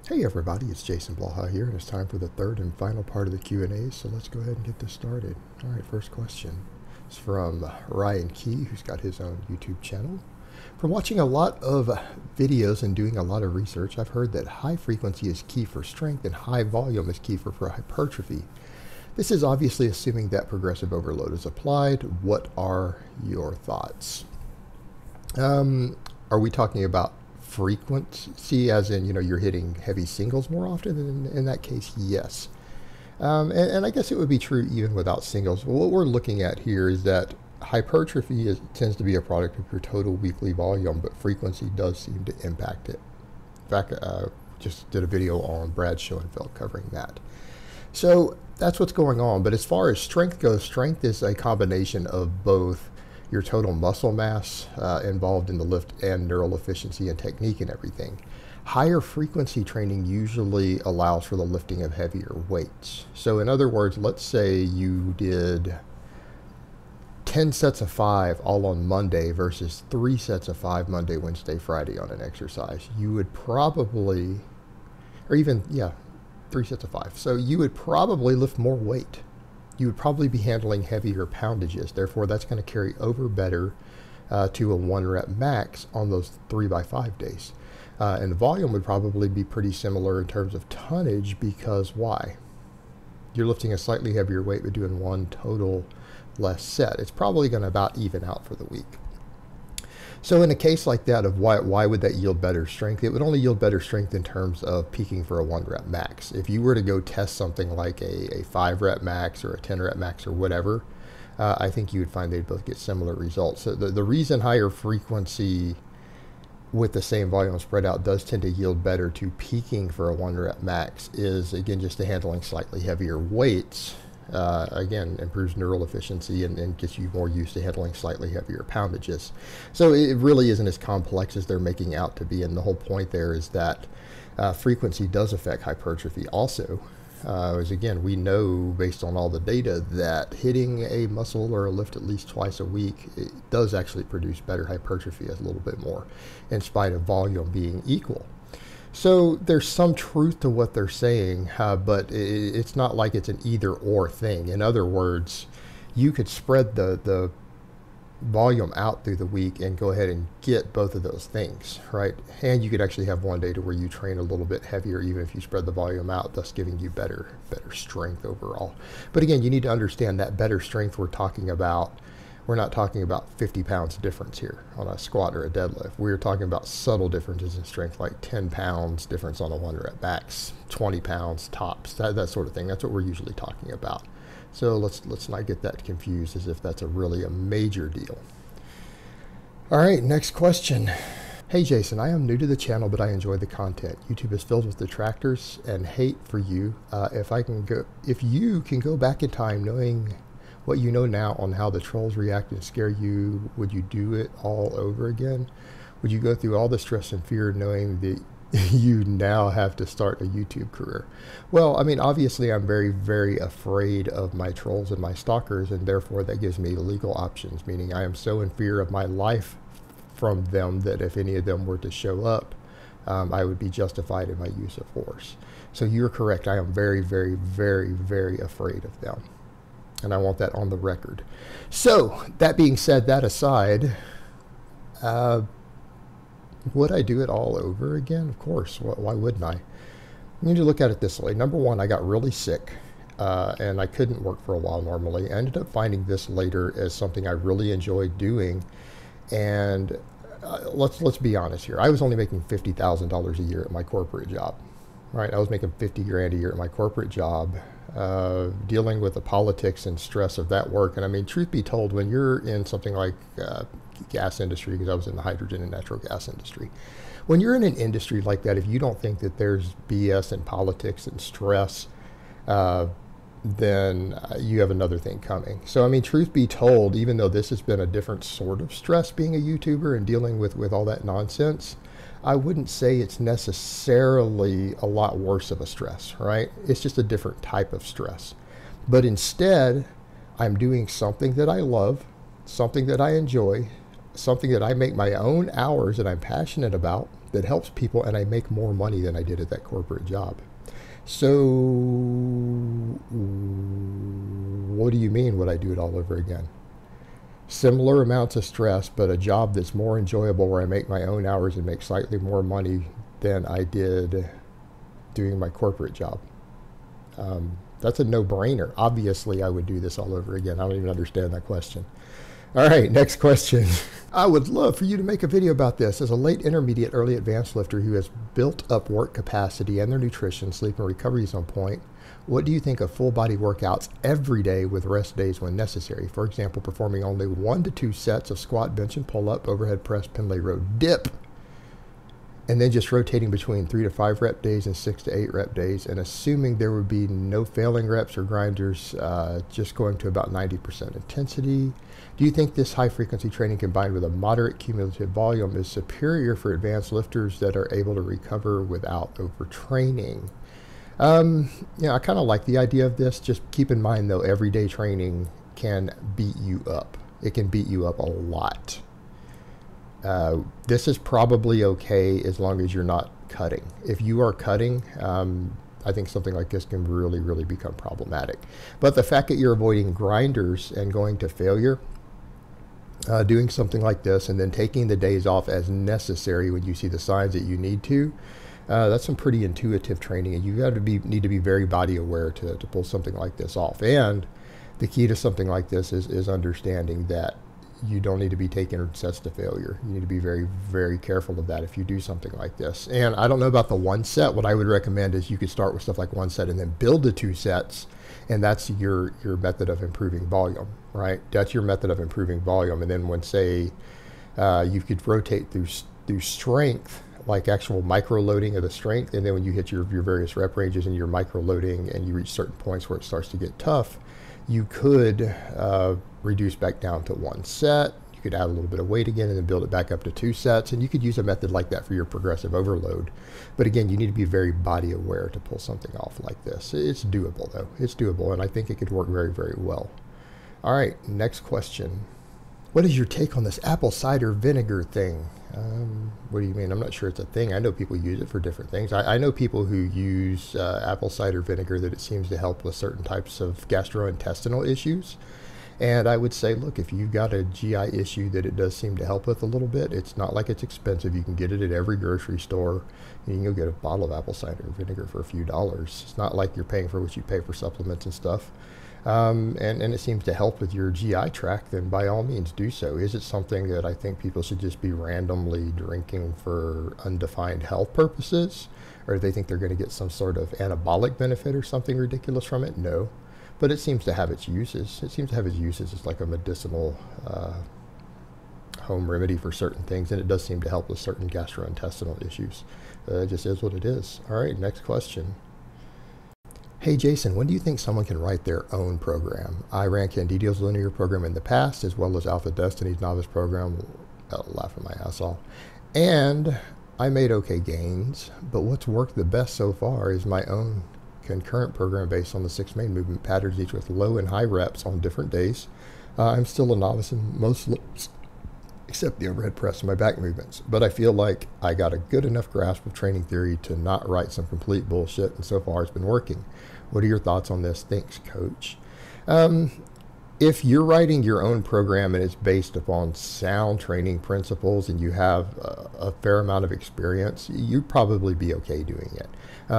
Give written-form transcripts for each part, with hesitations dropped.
Hey everybody, it's Jason Blaha here, and it's time for the third and final part of the Q&As, so let's go ahead and get this started. Alright, first question is from Ryan Key, who's got his own YouTube channel. From watching a lot of videos and doing a lot of research, I've heard that high frequency is key for strength and high volume is key for hypertrophy. This is obviously assuming that progressive overload is applied. What are your thoughts? Are we talking about frequency, as in, you're hitting heavy singles more often? In that case, yes. And I guess it would be true even without singles. Well, what we're looking at here is that hypertrophy tends to be a product of your total weekly volume, but frequency does seem to impact it. In fact, just did a video on Brad Schoenfeld covering that. So that's what's going on. But as far as strength goes, strength is a combination of both your total muscle mass involved in the lift and neural efficiency and technique and everything. Higher frequency training usually allows for the lifting of heavier weights. So in other words, let's say you did 10 sets of 5 all on Monday versus 3 sets of 5 Monday, Wednesday, Friday on an exercise. You would probably, or even, 3 sets of 5. So you would probably lift more weight. You would probably be handling heavier poundages. Therefore, that's going to carry over better to a 1 rep max on those 3x5 days. And the volume would probably be pretty similar in terms of tonnage, because why? You're lifting a slightly heavier weight but doing one total less set. It's probably going to about even out for the week. So in a case like that of why would that yield better strength? It would only yield better strength in terms of peaking for a 1 rep max. If you were to go test something like a 5 rep max or a 10 rep max or whatever, I think you would find they'd both get similar results. So the reason higher frequency with the same volume spread out does tend to yield better to peaking for a 1 rep max is, again, just to handling slightly heavier weights. Again, improves neural efficiency and gets you more used to handling slightly heavier poundages. So it really isn't as complex as they're making out to be, and the whole point there is that frequency does affect hypertrophy also. As again, we know based on all the data that hitting a muscle or a lift at least twice a week, it does actually produce better hypertrophy a little bit more, in spite of volume being equal. So there's some truth to what they're saying, but it's not like it's an either or thing. In other words, you could spread the volume out through the week and go ahead and get both of those things, right? And you could actually have one day to where you train a little bit heavier, even if you spread the volume out, thus giving you better strength overall. But again, you need to understand that better strength we're talking about. We're not talking about 50 pounds difference here on a squat or a deadlift. We're talking about subtle differences in strength, like 10 pounds difference on a 1 rep max, 20 pounds tops, that sort of thing. That's what we're usually talking about. So let's not get that confused as if that's really a major deal. All right, next question. Hey Jason, I am new to the channel, but I enjoy the content. YouTube is filled with detractors and hate for you. If you can go back in time knowing what you know now on how the trolls react and scare you, would you do it all over again? Would you go through all the stress and fear knowing that you now have to start a YouTube career? Well, I mean, obviously I'm very, very afraid of my trolls and my stalkers, and therefore that gives me legal options, meaning I am so in fear of my life from them that if any of them were to show up, I would be justified in my use of force. So you're correct. I am very, very, very, very afraid of them. And I want that on the record. So, that being said, that aside, would I do it all over again? Of course. Why wouldn't I? You need to look at it this way. Number one, I got really sick, and I couldn't work for a while normally. I ended up finding this later as something I really enjoyed doing. And let's be honest here. I was only making $50,000 a year at my corporate job. Right? I was making 50 grand a year at my corporate job, dealing with the politics and stress of that work. And I mean, truth be told, when you're in something like gas industry, because I was in the hydrogen and natural gas industry, when you're in an industry like that, if you don't think that there's BS and politics and stress, then you have another thing coming. So I mean, truth be told, even though this has been a different sort of stress being a YouTuber and dealing with all that nonsense, I wouldn't say it's necessarily a lot worse of a stress, right? It's just a different type of stress. But instead, I'm doing something that I love, something that I enjoy, something that I make my own hours that I'm passionate about, that helps people, and I make more money than I did at that corporate job. So what do you mean, would I do it all over again? Similar amounts of stress, but a job that's more enjoyable, where I make my own hours and make slightly more money than I did doing my corporate job. That's a no-brainer. Obviously, I would do this all over again. I don't even understand that question. All right, next question. I would love for you to make a video about this. As a late intermediate, early advanced lifter who has built up work capacity and their nutrition, sleep, and recovery is on point, what do you think of full body workouts every day with rest days when necessary? For example, performing only 1 to 2 sets of squat, bench, and pull-up, overhead press, pendlay row, dip, and then just rotating between 3 to 5 rep days and 6 to 8 rep days, and assuming there would be no failing reps or grinders, just going to about 90% intensity. Do you think this high frequency training combined with a moderate cumulative volume is superior for advanced lifters that are able to recover without overtraining? I kind of like the idea of this. Just keep in mind though, everyday training can beat you up. It can beat you up a lot. This is probably okay as long as you're not cutting. If you are cutting, I think something like this can really, really become problematic. But the fact that you're avoiding grinders and going to failure, doing something like this and then taking the days off as necessary when you see the signs that you need to, that's some pretty intuitive training, and you need to be very body aware to pull something like this off. And the key to something like this is understanding that you don't need to be taking sets to failure. You need to be very, very careful of that if you do something like this. And I don't know about the 1 set. What I would recommend is you could start with stuff like 1 set and then build to 2 sets. And that's your method of improving volume, right? That's your method of improving volume. And then when, say, you could rotate through strength, like actual micro loading of the strength. And then when you hit your various rep ranges and your micro loading and you reach certain points where it starts to get tough, you could reduce back down to 1 set. You could add a little bit of weight again and then build it back up to 2 sets. And you could use a method like that for your progressive overload. But again, you need to be very body aware to pull something off like this. It's doable though. It's doable, and I think it could work very, very well. All right, next question. What is your take on this apple cider vinegar thing? What do you mean? I'm not sure it's a thing. I know people use it for different things. I know people who use apple cider vinegar that it seems to help with certain types of gastrointestinal issues. And I would say, look, if you've got a GI issue that it does seem to help with a little bit, it's not like it's expensive. You can get it at every grocery store. You can go get a bottle of apple cider vinegar for a few dollars. It's not like you're paying for what you pay for supplements and stuff. And it seems to help with your GI tract, then by all means do so. Is it something that I think people should just be randomly drinking for undefined health purposes? Or do they think they're going to get some sort of anabolic benefit or something ridiculous from it? No. But it seems to have its uses. It seems to have its uses as like a medicinal home remedy for certain things, and it does seem to help with certain gastrointestinal issues. It just is what it is. All right, next question. Hey Jason, when do you think someone can write their own program? I ran Canditos' linear program in the past, as well as Alpha Destiny's novice program. I'll laugh at my ass off. And I made okay gains, but what's worked the best so far is my own concurrent program based on the 6 main movement patterns, each with low and high reps on different days. I'm still a novice in most lifts, except the overhead press and my back movements. But I feel like I got a good enough grasp of training theory to not write some complete bullshit, and so far it's been working. What are your thoughts on this? Thanks, coach. If you're writing your own program and it's based upon sound training principles and you have a fair amount of experience, you'd probably be okay doing it.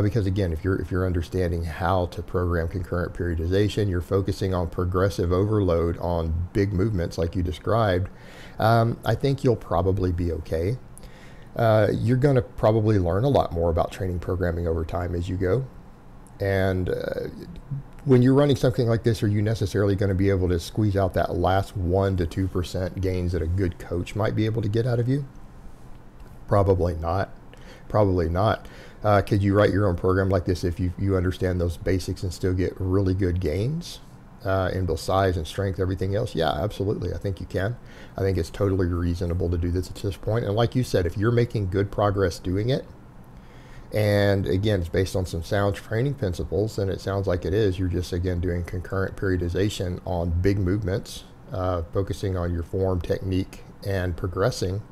Because again, if you're understanding how to program concurrent periodization, you're focusing on progressive overload on big movements like you described, I think you'll probably be okay. You're going to probably learn a lot more about training programming over time as you go. And when you're running something like this, are you necessarily going to be able to squeeze out that last 1 to 2% gains that a good coach might be able to get out of you? Probably not. Probably not. Could you write your own program like this if you understand those basics and still get really good gains in both size and strength, everything else? Yeah, absolutely. I think you can. I think it's totally reasonable to do this at this point. And like you said, if you're making good progress doing it, and again, it's based on some sound training principles, and it sounds like it is. You're just, again, doing concurrent periodization on big movements, focusing on your form, technique, and progressing.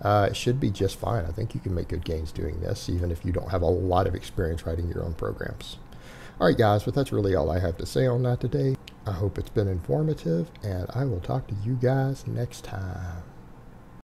it should be just fine. I think you can make good gains doing this, even if you don't have a lot of experience writing your own programs. All right, guys, but that's really all I have to say on that today. I hope it's been informative, and I will talk to you guys next time.